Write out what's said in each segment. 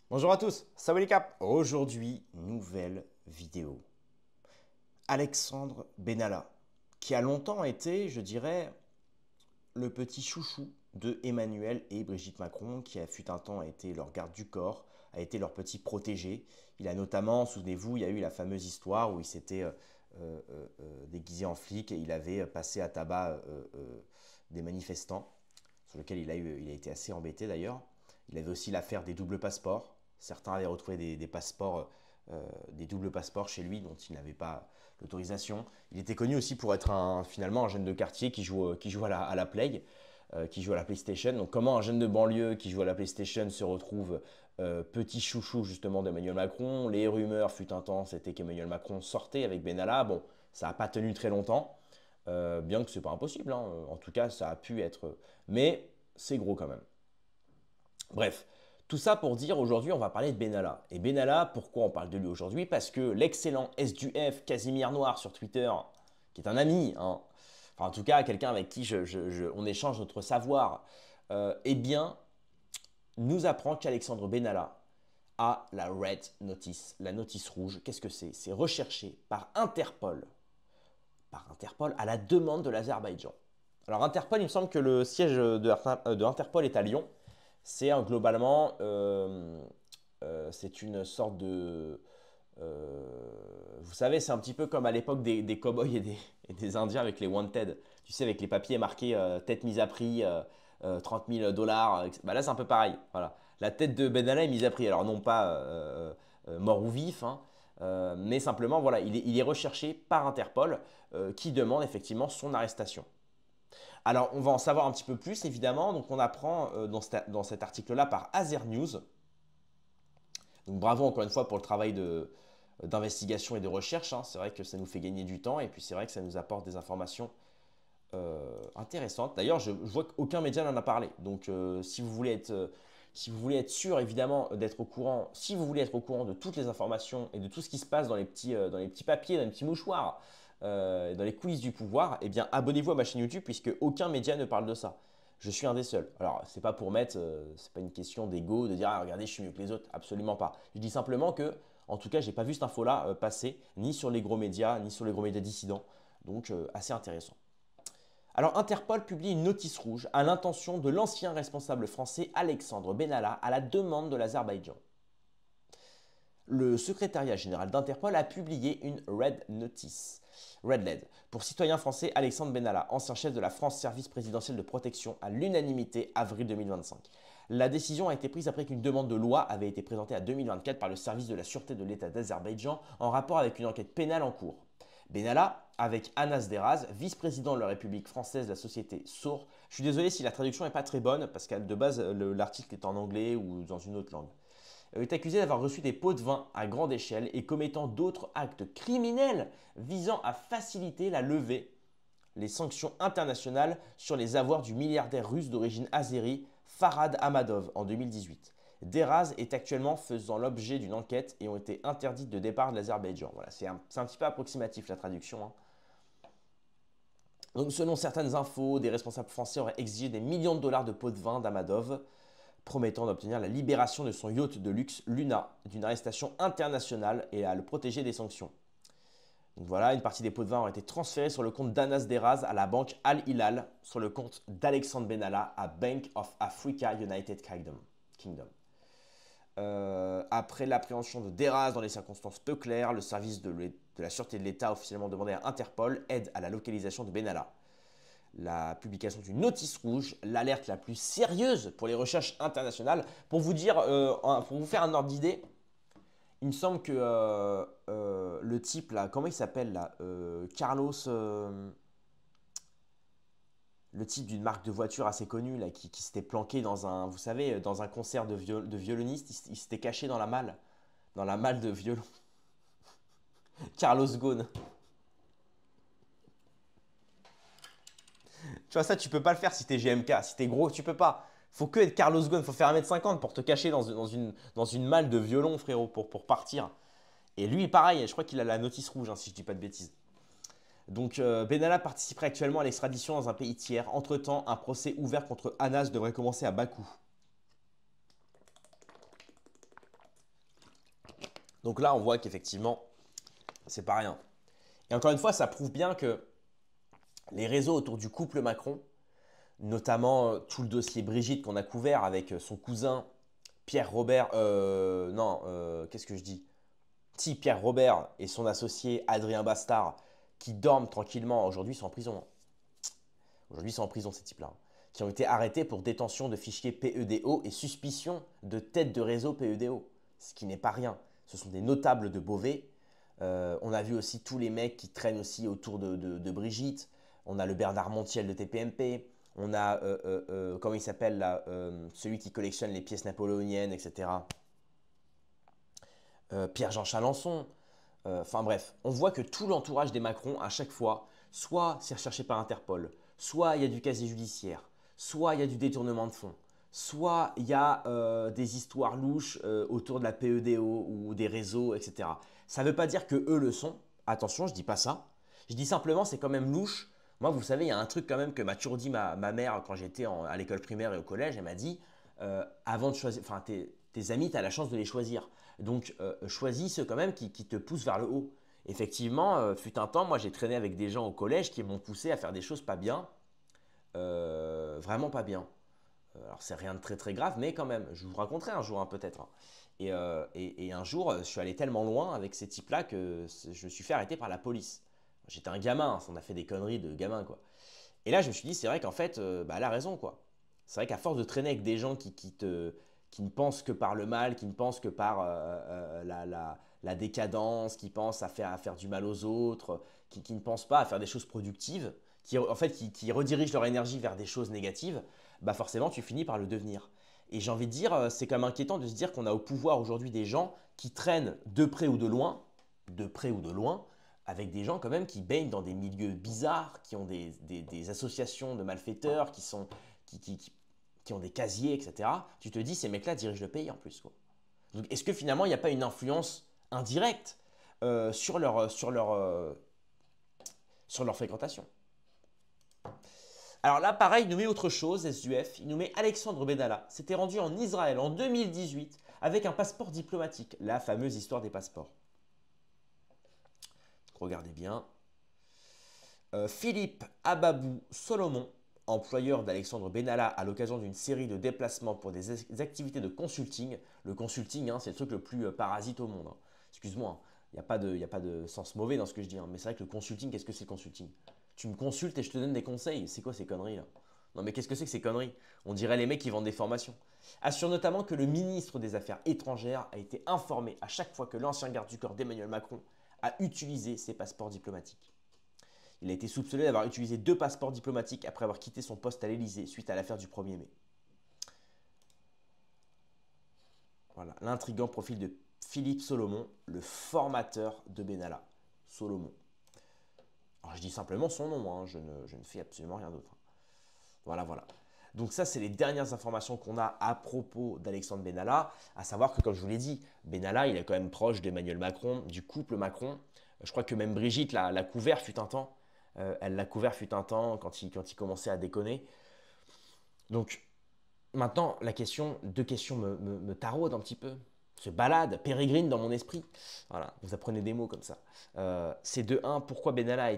Bonjour à tous, salut les caps. Aujourd'hui, nouvelle vidéo. Alexandre Benalla, qui a longtemps été, je dirais, le petit chouchou de Emmanuel et Brigitte Macron, qui a fut un temps a été leur garde du corps, a été leur petit protégé. Il a notamment, souvenez-vous, il y a eu la fameuse histoire où il s'était déguisé en flic et il avait passé à tabac des manifestants, sur lequel il a été assez embêté d'ailleurs. Il avait aussi l'affaire des doubles passeports. Certains avaient retrouvé des passeports, des doubles passeports chez lui dont il n'avait pas l'autorisation. Il était connu aussi pour être finalement un jeune de quartier qui joue à la Play, qui joue à la PlayStation. Donc comment un jeune de banlieue qui joue à la PlayStation se retrouve petit chouchou justement d'Emmanuel Macron. Les rumeurs fut un temps, c'était qu'Emmanuel Macron sortait avec Benalla. Bon, ça n'a pas tenu très longtemps, bien que ce n'est pas impossible, hein. En tout cas, ça a pu être... Mais c'est gros quand même. Bref, tout ça pour dire aujourd'hui on va parler de Benalla. Et Benalla, pourquoi on parle de lui aujourd'hui? Parce que l'excellent S du F, Casimir Noir sur Twitter, qui est un ami, hein, enfin en tout cas quelqu'un avec qui on échange notre savoir, eh bien nous apprend qu'Alexandre Benalla a la Red Notice, la notice rouge. Qu'est-ce que c'est? C'est recherché par Interpol à la demande de l'Azerbaïdjan. Alors Interpol, il me semble que le siège de Interpol est à Lyon. C'est globalement, c'est une sorte de... vous savez, c'est un petit peu comme à l'époque des cow-boys et des Indiens avec les wanted. Tu sais, avec les papiers marqués tête mise à prix, 30 000 dollars. Bah là, c'est un peu pareil. Voilà. La tête de Benalla est mise à prix. Alors, non pas mort ou vif, hein, mais simplement, voilà, il est recherché par Interpol qui demande effectivement son arrestation. Alors, on va en savoir un petit peu plus, évidemment. Donc, on apprend dans cet article-là par Azer News. Donc, bravo encore une fois pour le travail d'investigation et de recherche, hein. C'est vrai que ça nous fait gagner du temps et puis c'est vrai que ça nous apporte des informations intéressantes. D'ailleurs, je vois qu'aucun média n'en a parlé. Donc, si vous voulez être sûr, évidemment, d'être au courant, si vous voulez être au courant de toutes les informations et de tout ce qui se passe dans les petits papiers, dans les petits mouchoirs, dans les coulisses du pouvoir, eh bien, abonnez-vous à ma chaîne YouTube puisque aucun média ne parle de ça. Je suis un des seuls. Alors, c'est pas pour mettre, c'est pas une question d'ego, de dire ah, regardez, je suis mieux que les autres, absolument pas. Je dis simplement que, en tout cas, j'ai pas vu cette info-là passer ni sur les gros médias, ni sur les gros médias dissidents. Donc, assez intéressant. Alors, Interpol publie une notice rouge à l'intention de l'ancien responsable français Alexandre Benalla à la demande de l'Azerbaïdjan. Le secrétariat général d'Interpol a publié une Red Notice, Red LED, pour citoyen français Alexandre Benalla, ancien chef de la France Service présidentiel de protection, à l'unanimité avril 2025. La décision a été prise après qu'une demande de loi avait été présentée en 2024 par le service de la sûreté de l'État d'Azerbaïdjan en rapport avec une enquête pénale en cours. Benalla, avec Anas Deraz, vice-président de la République française de la société SOUR. Je suis désolé si la traduction n'est pas très bonne, parce que de base, l'article est en anglais ou dans une autre langue. Est accusé d'avoir reçu des pots de vin à grande échelle et commettant d'autres actes criminels visant à faciliter la levée les sanctions internationales sur les avoirs du milliardaire russe d'origine azérie Farhad Ahmadov en 2018. Deraz est actuellement faisant l'objet d'une enquête et ont été interdites de départ de l'Azerbaïdjan. Voilà, c'est un petit peu approximatif la traduction, hein. Donc, selon certaines infos, des responsables français auraient exigé des millions de dollars de pots de vin d'Ahmadov, promettant d'obtenir la libération de son yacht de luxe Luna d'une arrestation internationale et à le protéger des sanctions. Donc voilà, une partie des pots de vin ont été transférés sur le compte d'Anas Deraz à la banque Al Hilal, sur le compte d'Alexandre Benalla à Bank of Africa United Kingdom. Après l'appréhension de Deraz dans des circonstances peu claires, le service de la sûreté de l'État a officiellement demandé à Interpol aide à la localisation de Benalla. La publication d'une notice rouge, l'alerte la plus sérieuse pour les recherches internationales. Pour vous dire, pour vous faire un ordre d'idée, il me semble que le type là, comment il s'appelle là, Carlos, le type d'une marque de voiture assez connue là, qui s'était planqué dans un, vous savez, dans un concert de violoniste, il s'était caché dans la malle de violon. Carlos Ghosn. Tu vois, ça, tu peux pas le faire si t'es GMK. Si t'es gros, tu peux pas. Faut que être Carlos Ghosn. Faut faire 1m50 pour te cacher dans une malle de violon, frérot, pour partir. Et lui, pareil, je crois qu'il a la notice rouge, hein, si je dis pas de bêtises. Donc, Benalla participerait actuellement à l'extradition dans un pays tiers. Entre-temps, un procès ouvert contre Anas devrait commencer à Bakou. Donc là, on voit qu'effectivement, c'est pas rien. Et encore une fois, ça prouve bien que les réseaux autour du couple Macron, notamment tout le dossier Brigitte qu'on a couvert avec son cousin Pierre Robert, non, qu'est-ce que je dis? Si, Pierre Robert et son associé Adrien Bastard, qui dorment tranquillement, aujourd'hui sont en prison. Aujourd'hui sont en prison ces types-là, qui ont été arrêtés pour détention de fichiers PEDO et suspicion de tête de réseau PEDO, ce qui n'est pas rien. Ce sont des notables de Beauvais. On a vu aussi tous les mecs qui traînent aussi autour de Brigitte. On a le Bernard Montiel de TPMP. On a, comment il s'appelle là, celui qui collectionne les pièces napoléoniennes, etc. Pierre-Jean Chalençon. Enfin bref, on voit que tout l'entourage des Macron, à chaque fois, soit c'est recherché par Interpol, soit il y a du casier judiciaire, soit il y a du détournement de fonds, soit il y a des histoires louches autour de la PEDO ou des réseaux, etc. Ça ne veut pas dire que eux le sont. Attention, je ne dis pas ça. Je dis simplement c'est quand même louche. Moi, vous savez, il y a un truc quand même que m'a toujours dit ma mère quand j'étais à l'école primaire et au collège. Elle m'a dit, avant de choisir, enfin tes amis, tu as la chance de les choisir. Donc, choisis ceux quand même qui te poussent vers le haut. Effectivement, fut un temps, moi j'ai traîné avec des gens au collège qui m'ont poussé à faire des choses pas bien, vraiment pas bien. Alors c'est rien de très très grave, mais quand même, je vous raconterai un jour peut-être. Hein. Et un jour, je suis allé tellement loin avec ces types-là que je me suis fait arrêter par la police. J'étais un gamin, hein, on a fait des conneries de gamin quoi. Et là, je me suis dit, c'est vrai qu'en fait, elle a raison quoi. C'est vrai qu'à force de traîner avec des gens qui ne pensent que par le mal, qui ne pensent que par la décadence, qui pensent à faire du mal aux autres, qui ne pensent pas à faire des choses productives, qui redirigent leur énergie vers des choses négatives, bah forcément tu finis par le devenir. Et j'ai envie de dire, c'est quand même inquiétant de se dire qu'on a au pouvoir aujourd'hui des gens qui traînent de près ou de loin, avec des gens quand même qui baignent dans des milieux bizarres, qui ont des associations de malfaiteurs, qui ont des casiers, etc. Tu te dis, ces mecs-là dirigent le pays en plus. Quoi. Donc, est-ce que finalement, il n'y a pas une influence indirecte sur leur fréquentation? Alors là, pareil, il nous met autre chose, SUF. Il nous met Alexandre Benalla. S'était rendu en Israël en 2018 avec un passeport diplomatique. La fameuse histoire des passeports. Regardez bien. Philippe Ababou Solomon, employeur d'Alexandre Benalla à l'occasion d'une série de déplacements pour des activités de consulting. Le consulting, hein, c'est le truc le plus parasite au monde. Hein. Excuse-moi, il n'y a pas de sens mauvais dans ce que je dis. Hein, mais c'est vrai que le consulting, qu'est-ce que c'est le consulting? Tu me consultes et je te donne des conseils. C'est quoi ces conneries là? Non mais qu'est-ce que c'est que ces conneries? On dirait les mecs qui vendent des formations. Assure notamment que le ministre des Affaires étrangères a été informé à chaque fois que l'ancien garde du corps d'Emmanuel Macron a utilisé ses passeports diplomatiques. Il a été soupçonné d'avoir utilisé 2 passeports diplomatiques après avoir quitté son poste à l'Elysée suite à l'affaire du 1er mai. Voilà, l'intriguant profil de Philippe Solomon, le formateur de Benalla. Solomon. Alors, je dis simplement son nom, hein, je ne fais absolument rien d'autre. Voilà, voilà. Donc ça, c'est les dernières informations qu'on a à propos d'Alexandre Benalla, à savoir que, comme je vous l'ai dit, Benalla, il est quand même proche d'Emmanuel Macron, du couple Macron. Je crois que même Brigitte l'a couvert fut un temps. Elle l'a couvert fut un temps quand il commençait à déconner. Donc maintenant, deux questions me taraudent un petit peu. Se balade, pérégrine dans mon esprit. Voilà, vous apprenez des mots comme ça. C'est de un, pourquoi Benalla a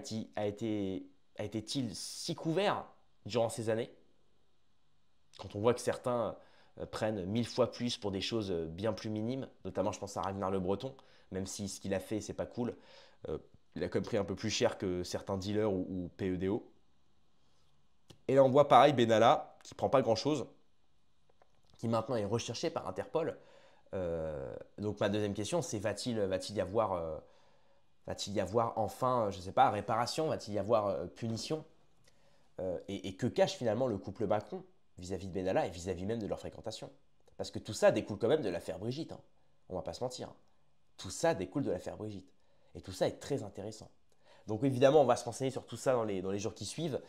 été-il si couvert durant ces années? Quand on voit que certains prennent 1000 fois plus pour des choses bien plus minimes, notamment je pense à Ragnar Le Breton, même si ce qu'il a fait, c'est pas cool. Il a quand même pris un peu plus cher que certains dealers ou PEDO. Et là, on voit pareil Benalla, qui prend pas grand-chose, qui maintenant est recherché par Interpol. Donc ma deuxième question, c'est va-t-il y avoir enfin, je ne sais pas, réparation, va-t-il y avoir punition et que cache finalement le couple Macron vis-à-vis de Benalla et vis-à-vis même de leur fréquentation? Parce que tout ça découle quand même de l'affaire Brigitte, hein. On va pas se mentir. Hein. Tout ça découle de l'affaire Brigitte. Et tout ça est très intéressant. Donc évidemment, on va se renseigner sur tout ça dans les jours qui suivent.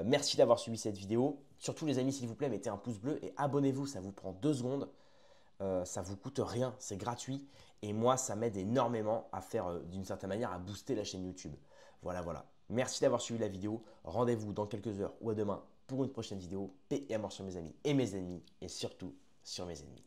Merci d'avoir suivi cette vidéo. Surtout les amis, s'il vous plaît, mettez un pouce bleu et abonnez-vous, ça vous prend 2 secondes. Ça ne vous coûte rien, c'est gratuit. Et moi, ça m'aide énormément à faire, d'une certaine manière, à booster la chaîne YouTube. Voilà, voilà. Merci d'avoir suivi la vidéo. Rendez-vous dans quelques heures ou à demain pour une prochaine vidéo. Paix et à mort sur mes amis et mes ennemis. Et surtout sur mes ennemis.